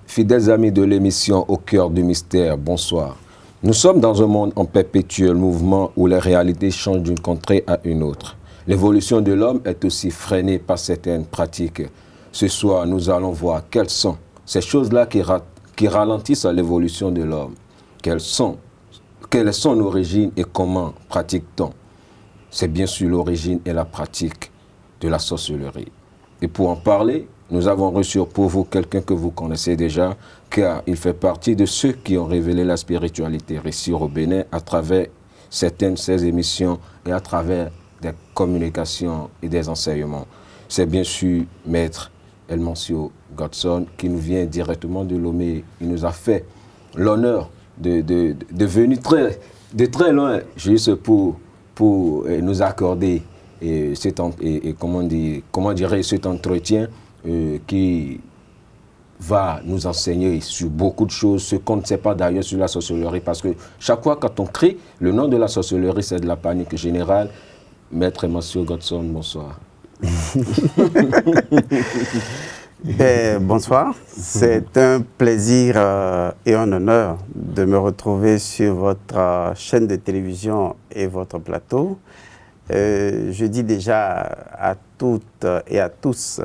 Fidèles amis de l'émission Au cœur du mystère, bonsoir. Nous sommes dans un monde en perpétuel mouvement où les réalités changent d'une contrée à une autre. L'évolution de l'homme est aussi freinée par certaines pratiques. Ce soir, nous allons voir quelles sont ces choses-là qui ralentissent l'évolution de l'homme. Quelles sont son origine et comment pratique-t-on? C'est bien sûr l'origine et la pratique de la sorcellerie. Et pour en parler, nous avons reçu pour vous quelqu'un que vous connaissez déjà, car il fait partie de ceux qui ont révélé la spiritualité ici au Bénin à travers certaines de ses émissions et à travers des communications et des enseignements. C'est bien sûr Maître Elmancio Godson qui nous vient directement de Lomé. Il nous a fait l'honneur de venir de très loin juste pour nous accorder cet entretien qui va nous enseigner sur beaucoup de choses, ce qu'on ne sait pas d'ailleurs sur la sorcellerie, parce que chaque fois quand on crie le nom de la sorcellerie, c'est de la panique générale. Maître Elmancio Godson, bonsoir. Bonsoir, c'est un plaisir et un honneur de me retrouver sur votre chaîne de télévision et votre plateau. Je dis déjà à toutes et à tous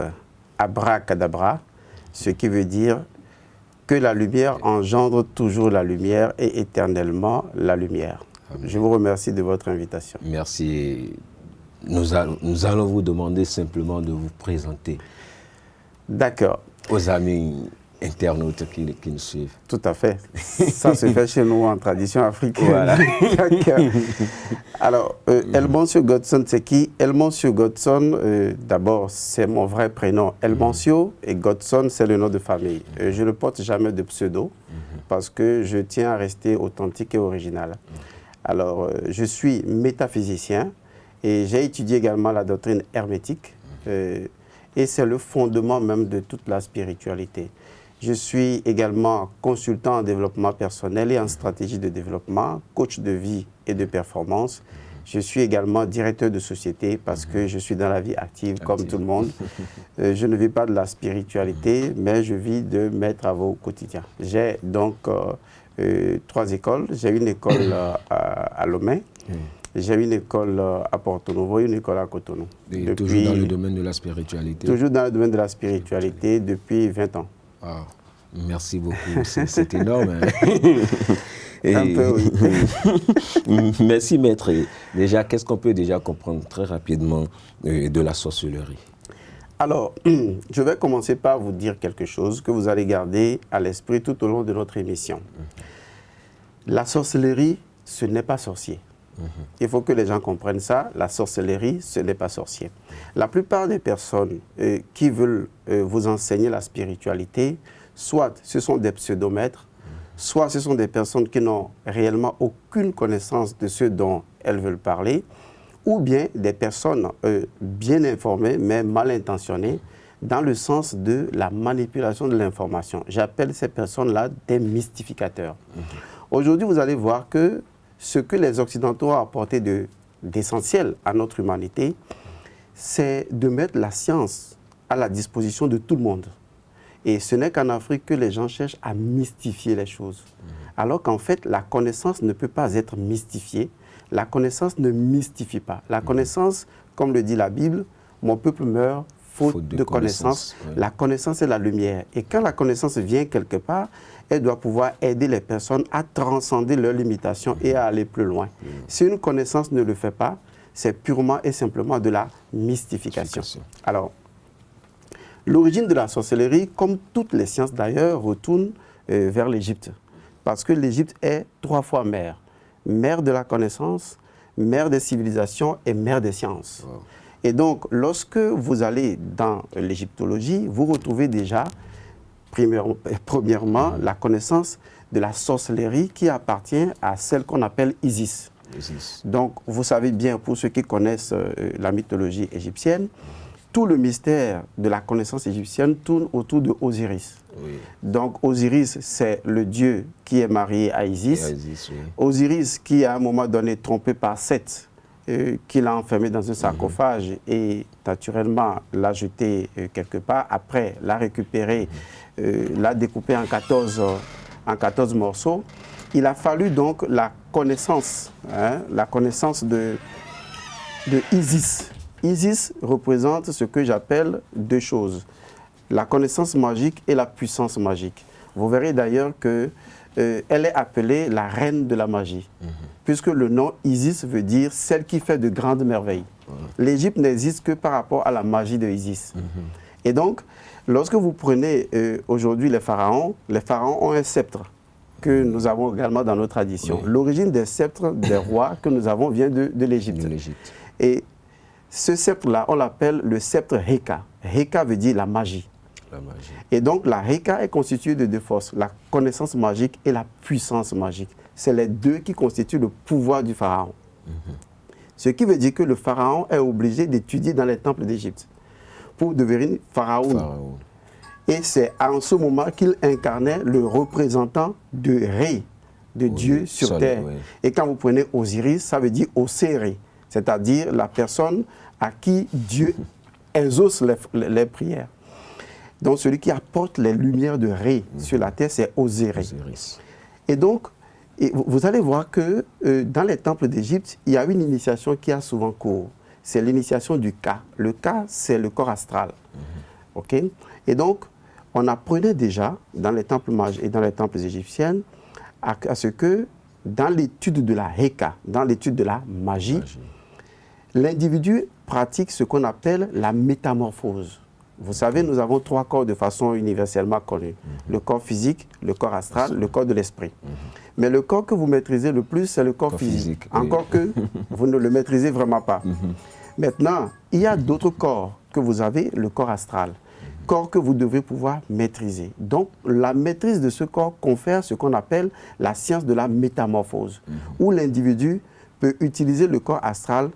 abracadabra, ce qui veut dire que la lumière engendre toujours la lumière et éternellement la lumière. Amen. Je vous remercie de votre invitation. Merci. Nous allons vous demander simplement de vous présenter. D'accord. Aux amis internautes qui nous suivent. Tout à fait. Ça se fait chez nous en tradition africaine. Voilà. Alors, Elmancio Godson, c'est qui? Elmancio Godson, d'abord, c'est mon vrai prénom. Elmancio et Godson, c'est le nom de famille. Je ne porte jamais de pseudo parce que je tiens à rester authentique et original. Alors, je suis métaphysicien et j'ai étudié également la doctrine hermétique. Et c'est le fondement même de toute la spiritualité. Je suis également consultant en développement personnel et en stratégie de développement, coach de vie et de performance. Je suis également directeur de société parce que je suis dans la vie active comme tout le monde. Je ne vis pas de la spiritualité, mais je vis de mes travaux quotidiens. J'ai donc 3 écoles. J'ai une école à Lomé. J'ai une école à Porto Novo et une école à Cotonou. Toujours dans le domaine de la spiritualité? Toujours dans le domaine de la spiritualité depuis 20 ans. Ah, merci beaucoup, c'est énorme. Hein? Un peu, oui. Merci, maître. Déjà, qu'est-ce qu'on peut déjà comprendre très rapidement de la sorcellerie? Alors, je vais commencer par vous dire quelque chose que vous allez garder à l'esprit tout au long de notre émission. La sorcellerie, ce n'est pas sorcier. Il faut que les gens comprennent ça. La sorcellerie, ce n'est pas sorcier. La plupart des personnes qui veulent vous enseigner la spiritualité, soit ce sont des pseudomètres, soit ce sont des personnes qui n'ont réellement aucune connaissance de ce dont elles veulent parler, ou bien des personnes bien informées mais mal intentionnées dans le sens de la manipulation de l'information. J'appelle ces personnes-là des mystificateurs. Aujourd'hui, vous allez voir que ce que les Occidentaux ont apporté d'essentiel à notre humanité, c'est de mettre la science à la disposition de tout le monde. Et ce n'est qu'en Afrique que les gens cherchent à mystifier les choses. Alors qu'en fait, la connaissance ne peut pas être mystifiée. La connaissance ne mystifie pas. La connaissance, comme le dit la Bible, mon peuple meurt faute de connaissance. Oui. La connaissance est la lumière. Et quand la connaissance vient quelque part, elle doit pouvoir aider les personnes à transcender leurs limitations et à aller plus loin. Si une connaissance ne le fait pas, c'est purement et simplement de la mystification. Alors, l'origine de la sorcellerie, comme toutes les sciences d'ailleurs, retourne vers l'Égypte. Parce que l'Égypte est 3 fois mère. Mère de la connaissance, mère des civilisations et mère des sciences. Wow. Et donc, lorsque vous allez dans l'égyptologie, vous retrouvez déjà premièrement, la connaissance de la sorcellerie qui appartient à celle qu'on appelle Isis. Donc, vous savez bien, pour ceux qui connaissent la mythologie égyptienne, tout le mystère de la connaissance égyptienne tourne autour de Osiris. Oui. Donc Osiris, c'est le dieu qui est marié à Isis. Oui. Osiris qui, à un moment donné, trompé par Seth, qui l'a enfermé dans un sarcophage et naturellement l'a jeté quelque part. Après, l'a récupéré, l'a découpé en 14 morceaux. Il a fallu donc la connaissance de Isis. Isis représente ce que j'appelle deux choses, la connaissance magique et la puissance magique. Vous verrez d'ailleurs qu'elle est appelée la reine de la magie, puisque le nom Isis veut dire celle qui fait de grandes merveilles. L'Égypte n'existe que par rapport à la magie de Isis. Et donc, lorsque vous prenez aujourd'hui les pharaons ont un sceptre que nous avons également dans nos traditions. Oui. L'origine des sceptres des rois que nous avons vient de l'Égypte. Et ce sceptre-là, on l'appelle le sceptre Heka. Heka veut dire la magie. Et donc la Heka est constituée de deux forces, la connaissance magique et la puissance magique. C'est les deux qui constituent le pouvoir du pharaon. Ce qui veut dire que le pharaon est obligé d'étudier dans les temples d'Égypte pour devenir pharaon. Et c'est en ce moment qu'il incarnait le représentant de Ré, de Dieu sur terre. Et quand vous prenez Osiris, ça veut dire Oséré, c'est-à-dire la personne à qui Dieu exauce les prières. Donc celui qui apporte les lumières de Ré sur la terre, c'est Oséré. Et donc, vous allez voir que dans les temples d'Égypte, il y a une initiation qui a souvent cours. C'est l'initiation du Ka. Le Ka, c'est le corps astral. Okay? Et donc, on apprenait déjà dans les temples mages et dans les temples égyptiens à ce que dans l'étude de la Heka, dans l'étude de la magie, l'individu pratique ce qu'on appelle la métamorphose. Vous savez, nous avons trois corps de façon universellement connue. Le corps physique, le corps astral, le corps de l'esprit. Mais le corps que vous maîtrisez le plus, c'est le corps physique. Encore que vous ne le maîtrisez vraiment pas. Maintenant, il y a d'autres corps que vous avez, le corps astral. Corps que vous devez pouvoir maîtriser. Donc, la maîtrise de ce corps confère ce qu'on appelle la science de la métamorphose, où l'individu peut utiliser le corps astral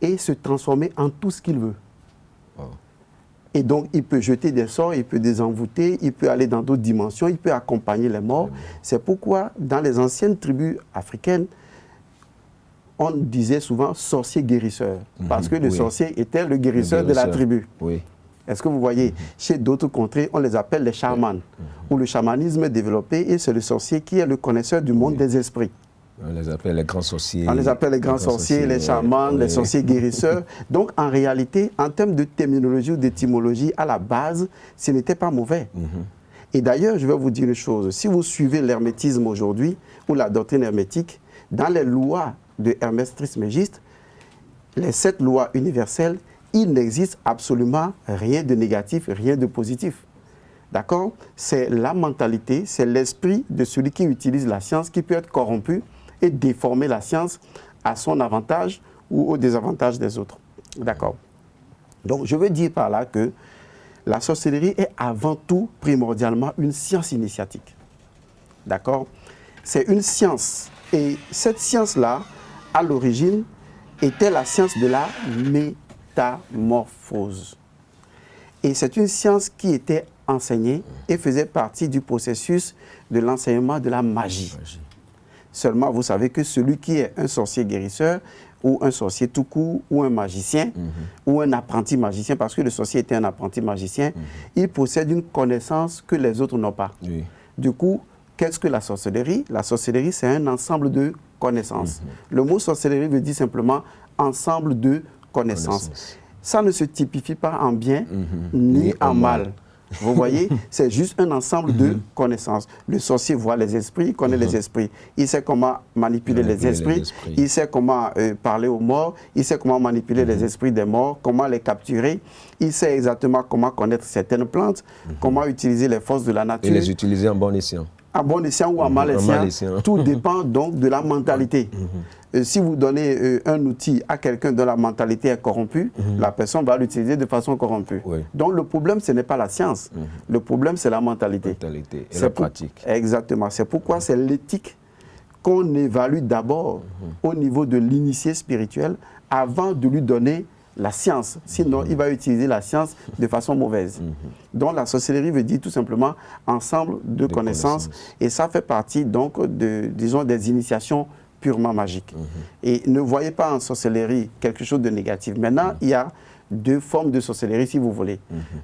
et se transformer en tout ce qu'il veut. Et donc, il peut jeter des sorts, il peut désenvoûter, il peut aller dans d'autres dimensions, il peut accompagner les morts. C'est pourquoi, dans les anciennes tribus africaines, on disait souvent sorcier guérisseur, parce que le sorcier était le guérisseur de la tribu. Est-ce que vous voyez, chez d'autres contrées, on les appelle les chamans, où le chamanisme est développé et c'est le sorcier qui est le connaisseur du monde des esprits. On les appelle les grands sorciers. On les appelle les grands sorciers, les chamans, les sorciers guérisseurs. Donc, en réalité, en termes de terminologie ou d'étymologie, à la base, ce n'était pas mauvais. Et d'ailleurs, je vais vous dire une chose. Si vous suivez l'hermétisme aujourd'hui, ou la doctrine hermétique, dans les lois de Hermès Trismégiste, les 7 lois universelles, il n'existe absolument rien de négatif, rien de positif. D'accord? C'est la mentalité, c'est l'esprit de celui qui utilise la science qui peut être corrompu et déformer la science à son avantage ou au désavantage des autres. D'accord? Donc, je veux dire par là que la sorcellerie est avant tout, primordialement, une science initiatique. D'accord? C'est une science. Et cette science-là, à l'origine, était la science de la métamorphose. Et c'est une science qui était enseignée et faisait partie du processus de l'enseignement de la magie. Seulement, vous savez que celui qui est un sorcier guérisseur, ou un sorcier tout court, ou un magicien, ou un apprenti magicien, parce que le sorcier était un apprenti magicien, il possède une connaissance que les autres n'ont pas. Du coup, qu'est-ce que la sorcellerie? La sorcellerie, c'est un ensemble de connaissances. Le mot sorcellerie veut dire simplement ensemble de connaissances. Ça ne se typifie pas en bien ni en mal. Vous voyez, c'est juste un ensemble de connaissances. Le sorcier voit les esprits, il connaît les esprits. Il sait comment manipuler les esprits, il sait comment parler aux morts, il sait comment manipuler les esprits des morts, comment les capturer. Il sait exactement comment connaître certaines plantes, comment utiliser les forces de la nature. Et les utiliser en bon escient. En bon escient ou en mal escient, tout dépend donc de la mentalité. Si vous donnez un outil à quelqu'un dont la mentalité est corrompue, la personne va l'utiliser de façon corrompue. Donc le problème, ce n'est pas la science. Le problème, c'est la mentalité. Et la pratique. Exactement. C'est pourquoi c'est l'éthique qu'on évalue d'abord au niveau de l'initié spirituel avant de lui donner la science. Sinon, il va utiliser la science de façon mauvaise. Donc, la sorcellerie veut dire tout simplement ensemble de connaissances. Et ça fait partie, donc, disons, des initiations purement magiques. Et ne voyez pas en sorcellerie quelque chose de négatif. Maintenant, il y a deux formes de sorcellerie, si vous voulez.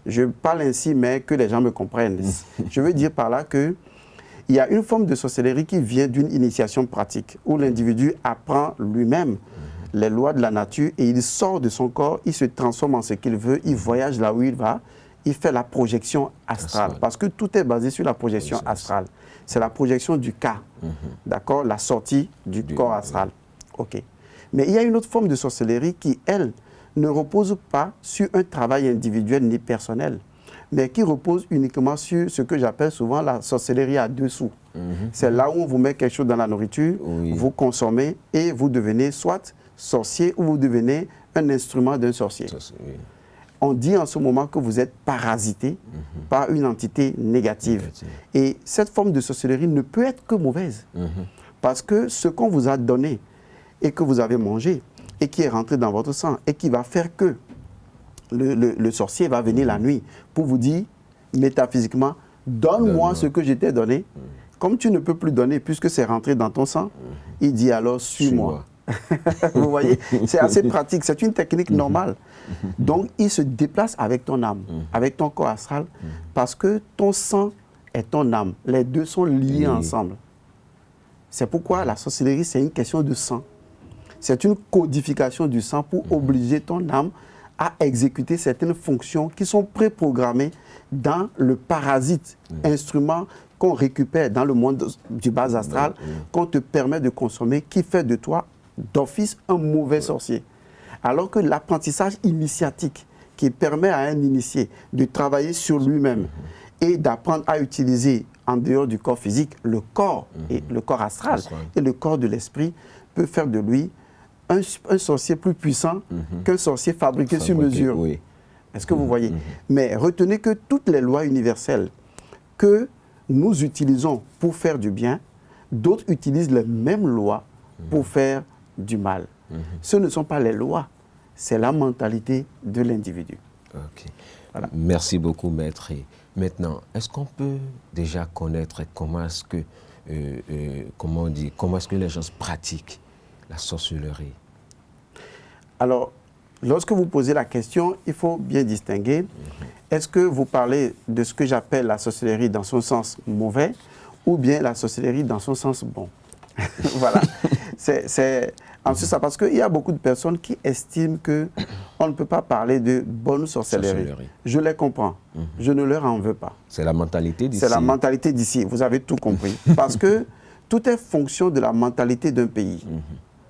Je parle ainsi, mais que les gens me comprennent. Je veux dire par là que il y a une forme de sorcellerie qui vient d'une initiation pratique, où l'individu apprend lui-même les lois de la nature et il sort de son corps, il se transforme en ce qu'il veut, il voyage là où il va, il fait la projection astrale. Parce que tout est basé sur la projection astrale. C'est la projection du cas, d'accord, la sortie du corps astral. OK. Mais il y a une autre forme de sorcellerie qui, elle, ne repose pas sur un travail individuel ni personnel, mais qui repose uniquement sur ce que j'appelle souvent la sorcellerie à deux sous. C'est là où on vous met quelque chose dans la nourriture, vous consommez et vous devenez soit sorcier ou vous devenez un instrument d'un sorcier. On dit en ce moment que vous êtes parasité par une entité négative. Et cette forme de sorcellerie ne peut être que mauvaise. Parce que ce qu'on vous a donné et que vous avez mangé et qui est rentré dans votre sang et qui va faire que le sorcier va venir la nuit pour vous dire métaphysiquement, donne-moi ce que je t'ai donné. Comme tu ne peux plus donner puisque c'est rentré dans ton sang, il dit alors suis-moi. Vous voyez, c'est assez pratique, c'est une technique normale. Donc, il se déplace avec ton âme, avec ton corps astral, parce que ton sang est ton âme. Les deux sont liés ensemble. C'est pourquoi la sorcellerie, c'est une question de sang. C'est une codification du sang pour obliger ton âme à exécuter certaines fonctions qui sont préprogrammées dans le parasite, instrument qu'on récupère dans le monde du bas astral, qu'on te permet de consommer, qui fait de toi d'office un mauvais sorcier. Alors que l'apprentissage initiatique qui permet à un initié de travailler sur lui-même et d'apprendre à utiliser en dehors du corps physique le corps, et le corps astral et le corps de l'esprit peut faire de lui un sorcier plus puissant qu'un sorcier fabriqué sur mesure. Est-ce que vous voyez? Mais retenez que toutes les lois universelles que nous utilisons pour faire du bien, d'autres utilisent les mêmes lois pour faire du mal. Ce ne sont pas les lois, c'est la mentalité de l'individu. Voilà. Merci beaucoup, maître. Et maintenant, est-ce qu'on peut déjà connaître comment est-ce que, comment est-ce que les gens pratiquent la sorcellerie? Alors, lorsque vous posez la question, il faut bien distinguer. Est-ce que vous parlez de ce que j'appelle la sorcellerie dans son sens mauvais ou bien la sorcellerie dans son sens bon? Voilà. Ensuite, ça parce qu'il y a beaucoup de personnes qui estiment qu'on ne peut pas parler de bonne sorcellerie. Je les comprends. Je ne leur en veux pas. C'est la mentalité d'ici. C'est la mentalité d'ici. Vous avez tout compris. Parce que tout est fonction de la mentalité d'un pays.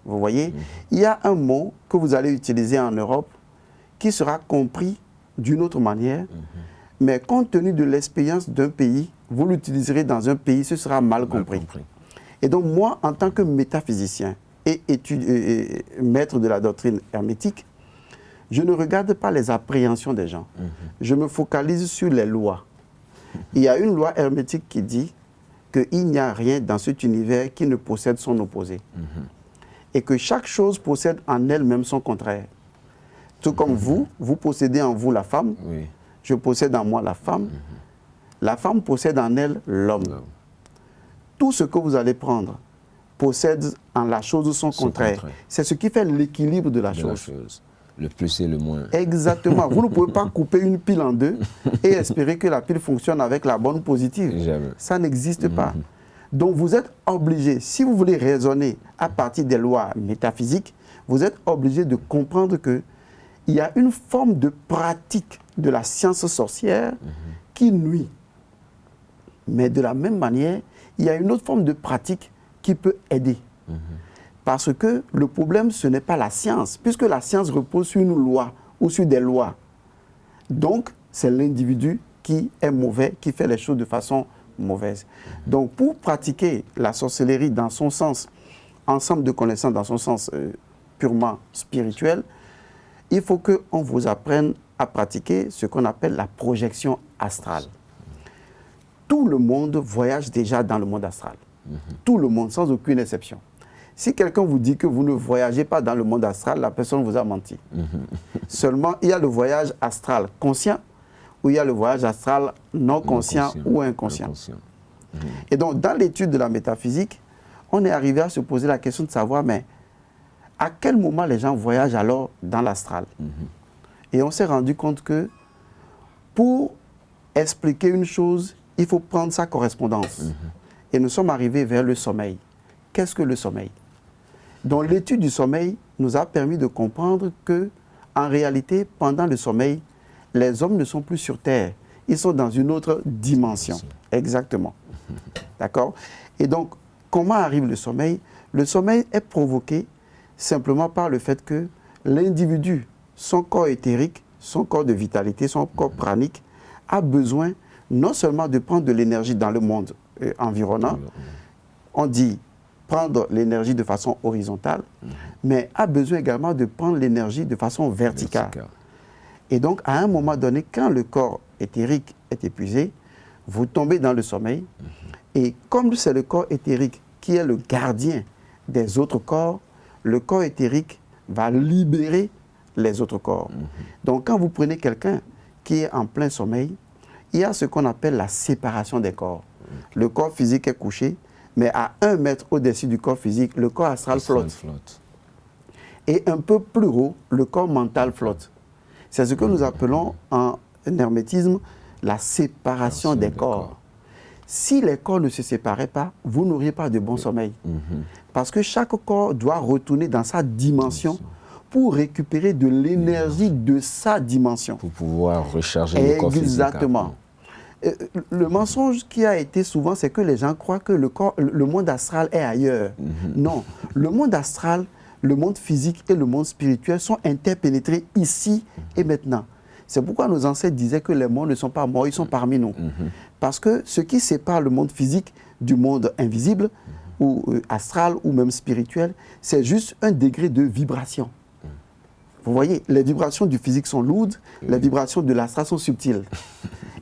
Vous voyez, il y a un mot que vous allez utiliser en Europe qui sera compris d'une autre manière, mais compte tenu de l'expérience d'un pays, vous l'utiliserez dans un pays, ce sera mal compris. Et donc moi, en tant que métaphysicien et maître de la doctrine hermétique, je ne regarde pas les appréhensions des gens. Je me focalise sur les lois. Il y a une loi hermétique qui dit qu'il n'y a rien dans cet univers qui ne possède son opposé. Et que chaque chose possède en elle-même son contraire. Tout comme vous possédez en vous la femme, je possède en moi la femme, la femme possède en elle l'homme. Tout ce que vous allez prendre possède en la chose son contraire. C'est ce qui fait l'équilibre de la chose. Le plus et le moins. Exactement. Vous ne pouvez pas couper une pile en deux et espérer que la pile fonctionne avec la bonne positive. Jamais. Ça n'existe pas. Donc vous êtes obligé, si vous voulez raisonner à partir des lois métaphysiques, vous êtes obligé de comprendre qu'il y a une forme de pratique de la science sorcière qui nuit. Mais de la même manière, il y a une autre forme de pratique qui peut aider. Parce que le problème, ce n'est pas la science, puisque la science repose sur une loi ou sur des lois. Donc, c'est l'individu qui est mauvais, qui fait les choses de façon mauvaise. Donc, pour pratiquer la sorcellerie dans son sens, ensemble de connaissances dans son sens purement spirituel, il faut qu'on vous apprenne à pratiquer ce qu'on appelle la projection astrale. Tout le monde voyage déjà dans le monde astral. Tout le monde, sans aucune exception. Si quelqu'un vous dit que vous ne voyagez pas dans le monde astral, la personne vous a menti. Seulement, il y a le voyage astral conscient ou il y a le voyage astral non conscient ou inconscient. Et donc, dans l'étude de la métaphysique, on est arrivé à se poser la question de savoir, mais à quel moment les gens voyagent alors dans l'astral? Et on s'est rendu compte que pour expliquer une chose, il faut prendre sa correspondance. Et nous sommes arrivés vers le sommeil. Qu'est-ce que le sommeil? Donc l'étude du sommeil nous a permis de comprendre que, en réalité, pendant le sommeil, les hommes ne sont plus sur Terre. Ils sont dans une autre dimension. Exactement. D'accord? Et donc, comment arrive le sommeil? Le sommeil est provoqué simplement par le fait que l'individu, son corps éthérique, son corps de vitalité, son corps pranique, a besoin non seulement de prendre de l'énergie dans le monde environnant, on dit prendre l'énergie de façon horizontale, mais a besoin également de prendre l'énergie de façon verticale. Et donc, à un moment donné, quand le corps éthérique est épuisé, vous tombez dans le sommeil, et comme c'est le corps éthérique qui est le gardien des autres corps, le corps éthérique va libérer les autres corps. Donc, quand vous prenez quelqu'un qui est en plein sommeil, il y a ce qu'on appelle la séparation des corps. Le corps physique est couché, mais à 1 mètre au-dessus du corps physique, le corps astral flotte. Et un peu plus haut, le corps mental flotte. C'est ce que nous appelons en hermétisme la séparation des corps. Si les corps ne se séparaient pas, vous n'auriez pas de bon sommeil. Parce que chaque corps doit retourner dans sa dimension pour récupérer de l'énergie de sa dimension. Pour pouvoir recharger le corps physique. Exactement. Le mensonge qui a été souvent, c'est que les gens croient que le monde astral est ailleurs. Non, le monde astral, le monde physique et le monde spirituel sont interpénétrés ici et maintenant. C'est pourquoi nos ancêtres disaient que les morts ne sont pas morts, ils sont parmi nous. Parce que ce qui sépare le monde physique du monde invisible, ou astral, ou même spirituel, c'est juste un degré de vibration. Vous voyez, les vibrations du physique sont lourdes, les vibrations de l'astral sont subtiles.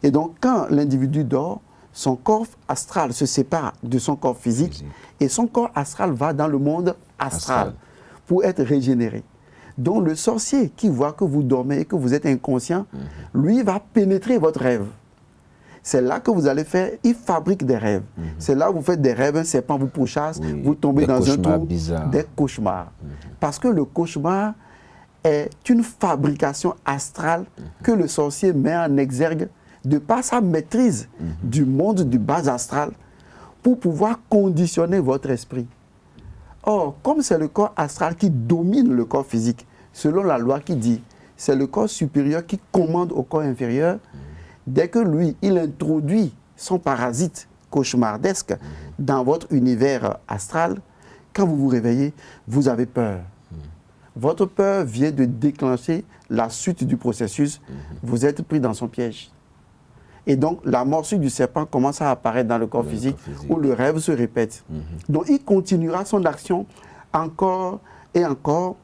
Et donc, quand l'individu dort, son corps astral se sépare de son corps physique et son corps astral va dans le monde astral pour être régénéré. Donc, le sorcier qui voit que vous dormez et que vous êtes inconscient, lui va pénétrer votre rêve. C'est là que vous allez faire, il fabrique des rêves. C'est là où vous faites des rêves, un serpent vous pourchasse, vous tombez dans un trou, des cauchemars. Parce que le cauchemar est une fabrication astrale que le sorcier met en exergue de par sa maîtrise du monde du bas astral pour pouvoir conditionner votre esprit. Or, comme c'est le corps astral qui domine le corps physique, selon la loi qui dit, c'est le corps supérieur qui commande au corps inférieur, dès que lui, il introduit son parasite cauchemardesque dans votre univers astral, quand vous vous réveillez, vous avez peur. Votre peur vient de déclencher la suite du processus. Vous êtes pris dans son piège. Et donc, la morsure du serpent commence à apparaître dans le corps physique où le rêve se répète. Donc, il continuera son action encore et encore.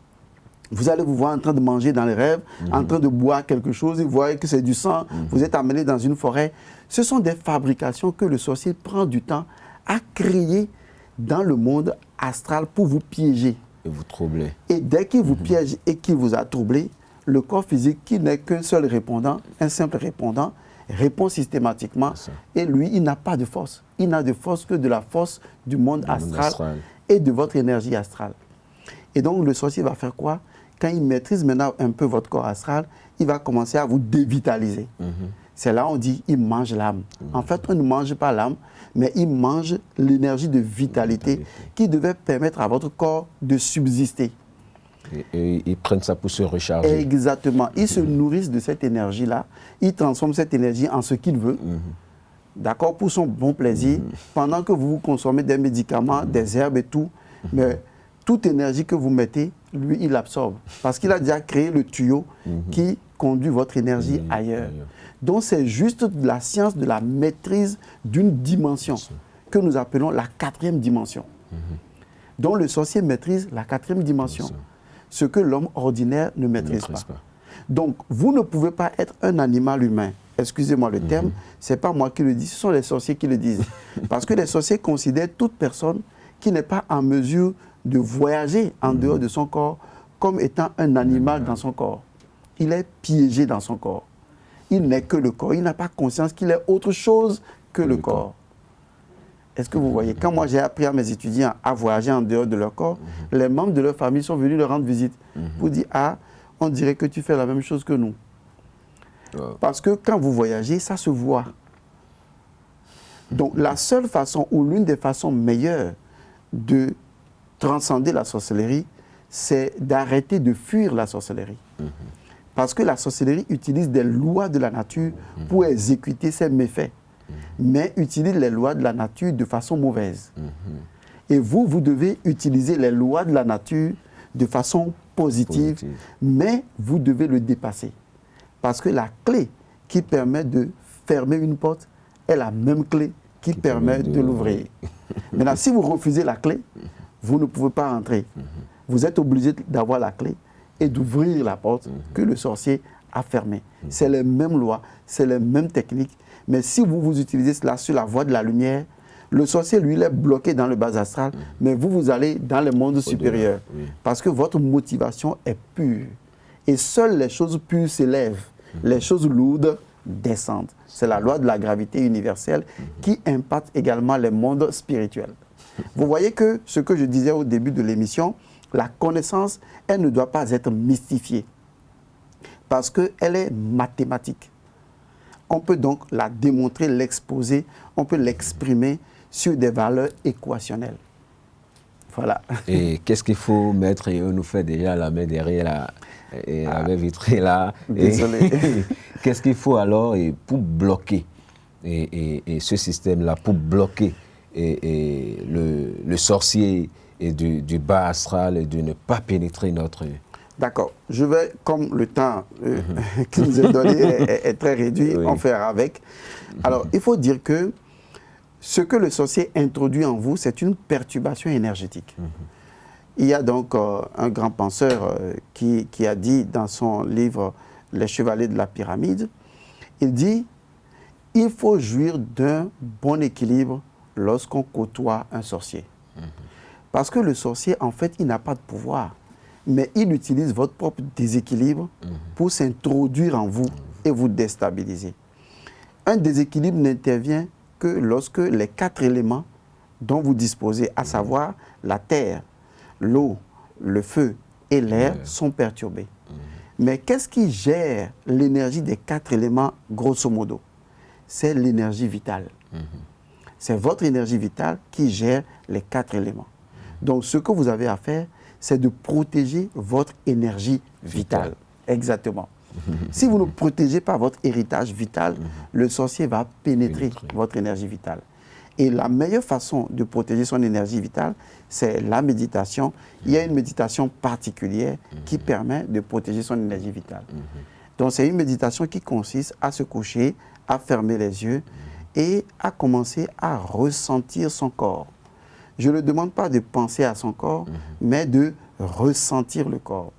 Vous allez vous voir en train de manger dans les rêves, en train de boire quelque chose, et vous voyez que c'est du sang, vous êtes amené dans une forêt. Ce sont des fabrications que le sorcier prend du temps à créer dans le monde astral pour vous piéger. Et vous troubler. Et dès qu'il vous piège et qu'il vous a troublé, le corps physique, qui n'est qu'un seul répondant, un simple répondant, répond systématiquement. Et lui, il n'a pas de force. Il n'a de force que de la force du monde astral et de votre énergie astrale. Et donc, le sorcier va faire quoi? Quand il maîtrise maintenant un peu votre corps astral, il va commencer à vous dévitaliser. C'est là on dit, il mange l'âme. En fait, on ne mange pas l'âme, mais il mange l'énergie de vitalité qui devait permettre à votre corps de subsister. Et ils prennent ça pour se recharger. Exactement. Ils se nourrissent de cette énergie-là. Ils transforment cette énergie en ce qu'ils veulent. D'accord, pour son bon plaisir. Pendant que vous consommez des médicaments, des herbes et tout, mais toute énergie que vous mettez, lui, il absorbe. Parce qu'il a déjà créé le tuyau qui conduit votre énergie ailleurs. Donc, c'est juste la science de la maîtrise d'une dimension que nous appelons la 4e dimension. Donc, le sorcier maîtrise la 4e dimension, ce que l'homme ordinaire ne maîtrise pas. Donc, vous ne pouvez pas être un animal humain. Excusez-moi le terme, ce n'est pas moi qui le dis, ce sont les sorciers qui le disent. Parce que les sorciers considèrent toute personne qui n'est pas en mesure de voyager en dehors de son corps comme étant un animal dans son corps. Il est piégé dans son corps. Il n'est que le corps. Il n'a pas conscience qu'il est autre chose que le corps. Est-ce que vous voyez? Quand moi j'ai appris à mes étudiants à voyager en dehors de leur corps, les membres de leur famille sont venus leur rendre visite pour dire « Ah, on dirait que tu fais la même chose que nous. » Parce que quand vous voyagez, ça se voit. Donc la seule façon ou l'une des façons meilleures de transcender la sorcellerie, c'est d'arrêter de fuir la sorcellerie. Parce que la sorcellerie utilise des lois de la nature pour exécuter ses méfaits, mais utilise les lois de la nature de façon mauvaise. Et vous, vous devez utiliser les lois de la nature de façon positive, mais vous devez le dépasser. Parce que la clé qui permet de fermer une porte est la même clé qui permet de l'ouvrir. Maintenant, si vous refusez la clé, vous ne pouvez pas rentrer. Vous êtes obligé d'avoir la clé et d'ouvrir la porte que le sorcier a fermée. C'est les mêmes lois, c'est les mêmes techniques, mais si vous utilisez cela sur la voie de la lumière, le sorcier, lui, il est bloqué dans le bas astral, mais vous allez dans le monde supérieur, parce que votre motivation est pure. Et seules les choses pures s'élèvent, les choses lourdes descendent. C'est la loi de la gravité universelle qui impacte également les mondes spirituels. Vous voyez que ce que je disais au début de l'émission, la connaissance, elle ne doit pas être mystifiée parce qu'elle est mathématique. On peut donc la démontrer, l'exposer, on peut l'exprimer sur des valeurs équationnelles. Voilà. Et qu'est-ce qu'il faut mettre? Et on nous fait déjà la main derrière la main vitrée là. Désolé. Qu'est-ce qu'il faut alors pour bloquer et ce système-là, pour bloquer le sorcier et du bas astral et de ne pas pénétrer notre... D'accord. Je vais, comme le temps qui nous est donné est très réduit, en faire avec. Alors, il faut dire que ce que le sorcier introduit en vous, c'est une perturbation énergétique. Il y a donc un grand penseur qui a dit dans son livre « Les Chevaliers de la Pyramide », il dit « Il faut jouir d'un bon équilibre lorsqu'on côtoie un sorcier. » Parce que le sorcier, en fait, il n'a pas de pouvoir, mais il utilise votre propre déséquilibre pour s'introduire en vous et vous déstabiliser. Un déséquilibre n'intervient que lorsque les 4 éléments dont vous disposez, à savoir la terre, l'eau, le feu et l'air, sont perturbés. Mais qu'est-ce qui gère l'énergie des 4 éléments, grosso modo? C'est l'énergie vitale. C'est votre énergie vitale qui gère les 4 éléments. Donc, ce que vous avez à faire, c'est de protéger votre énergie vitale. Exactement. Si vous ne protégez pas votre héritage vital, le sorcier va pénétrer votre énergie vitale. Et la meilleure façon de protéger son énergie vitale, c'est la méditation. Il y a une méditation particulière qui permet de protéger son énergie vitale. Donc, c'est une méditation qui consiste à se coucher, à fermer les yeux et à commencer à ressentir son corps. Je ne demande pas de penser à son corps, mais de ressentir le corps.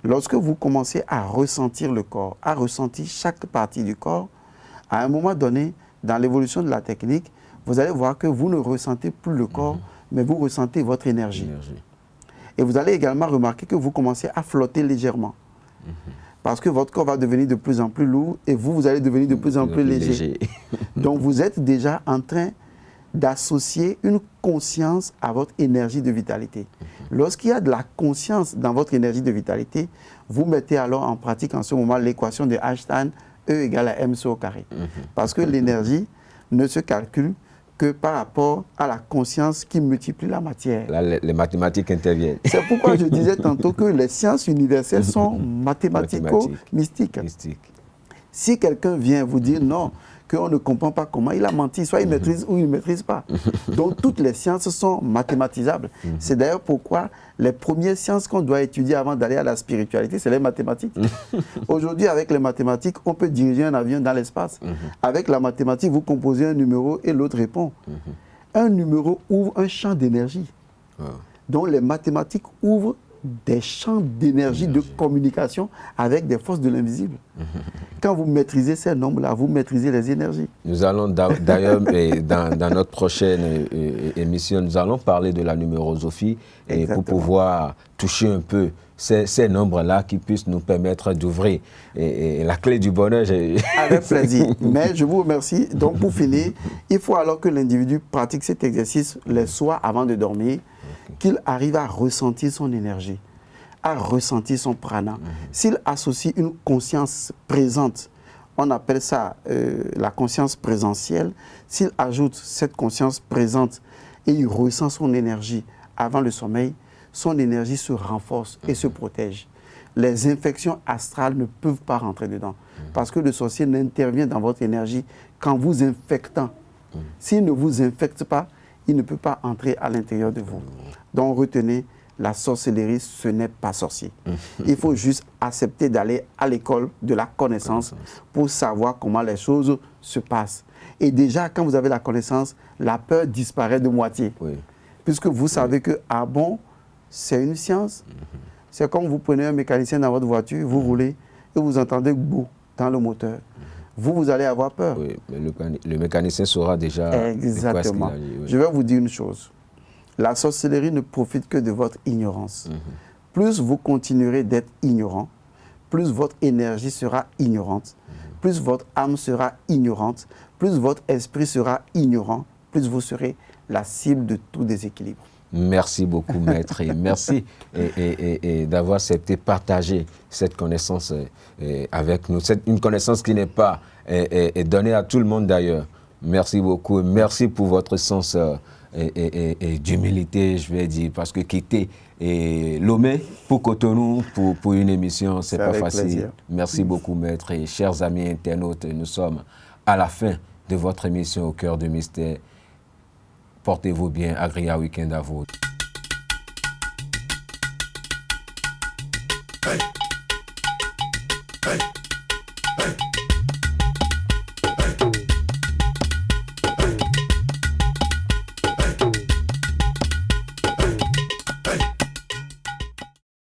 Lorsque vous commencez à ressentir le corps, à ressentir chaque partie du corps, à un moment donné, dans l'évolution de la technique, vous allez voir que vous ne ressentez plus le corps, mais vous ressentez votre énergie. Et vous allez également remarquer que vous commencez à flotter légèrement. Parce que votre corps va devenir de plus en plus lourd et vous allez devenir de plus en plus léger. Donc vous êtes déjà en train d'associer une conscience à votre énergie de vitalité. Lorsqu'il y a de la conscience dans votre énergie de vitalité, vous mettez alors en pratique en ce moment l'équation de Einstein, E égale à mc au carré. Parce que l'énergie ne se calcule que par rapport à la conscience qui multiplie la matière. Là, les mathématiques interviennent. C'est pourquoi je disais tantôt que les sciences universelles sont mathématico-mystiques. Si quelqu'un vient vous dire non, qu'on ne comprend pas comment, il a menti, soit il maîtrise ou il ne maîtrise pas. Donc toutes les sciences sont mathématisables. C'est d'ailleurs pourquoi les premières sciences qu'on doit étudier avant d'aller à la spiritualité, c'est les mathématiques. Aujourd'hui, avec les mathématiques, on peut diriger un avion dans l'espace. Avec la mathématique, vous composez un numéro et l'autre répond. Un numéro ouvre un champ d'énergie. Donc les mathématiques ouvrent des champs d'énergie, de communication avec des forces de l'invisible. Quand vous maîtrisez ces nombres-là, vous maîtrisez les énergies. Nous allons d'ailleurs, dans notre prochaine émission, nous allons parler de la numérosophie et pour pouvoir toucher un peu ces nombres-là qui puissent nous permettre d'ouvrir la clé du bonheur. Avec plaisir. Mais je vous remercie. Donc pour finir, il faut alors que l'individu pratique cet exercice les soirs avant de dormir, qu'il arrive à ressentir son énergie, à ressentir son prana. S'il associe une conscience présente, on appelle ça la conscience présentielle, s'il ajoute cette conscience présente et il ressent son énergie avant le sommeil, son énergie se renforce et se protège. Les infections astrales ne peuvent pas rentrer dedans parce que le sorcier n'intervient dans votre énergie qu'en vous infectant. S'il ne vous infecte pas, il ne peut pas entrer à l'intérieur de vous. Donc retenez, la sorcellerie, ce n'est pas sorcier. Il faut juste accepter d'aller à l'école de la connaissance pour savoir comment les choses se passent. Et déjà, quand vous avez la connaissance, la peur disparaît de moitié. Puisque vous savez que, ah bon, c'est une science. C'est comme vous prenez un mécanicien dans votre voiture, vous roulez et vous entendez boum dans le moteur. Vous allez avoir peur. Oui, mais le mécanicien saura déjà. Exactement. De quoi est-ce qu'il agit, Je vais vous dire une chose. La sorcellerie ne profite que de votre ignorance. Plus vous continuerez d'être ignorant, plus votre énergie sera ignorante, plus votre âme sera ignorante, plus votre esprit sera ignorant, plus vous serez la cible de tout déséquilibre. Merci beaucoup, maître, et merci et d'avoir accepté partager cette connaissance avec nous. C'est une connaissance qui n'est pas donnée à tout le monde d'ailleurs. Merci beaucoup, et merci pour votre sens d'humilité, je vais dire, parce que quitter Lomé pour Cotonou, pour une émission, c'est pas facile. Plaisir. Merci beaucoup, maître, et chers amis internautes, nous sommes à la fin de votre émission Au cœur du mystère. Portez-vous bien, agréable week-end à vous. Hey. Hey.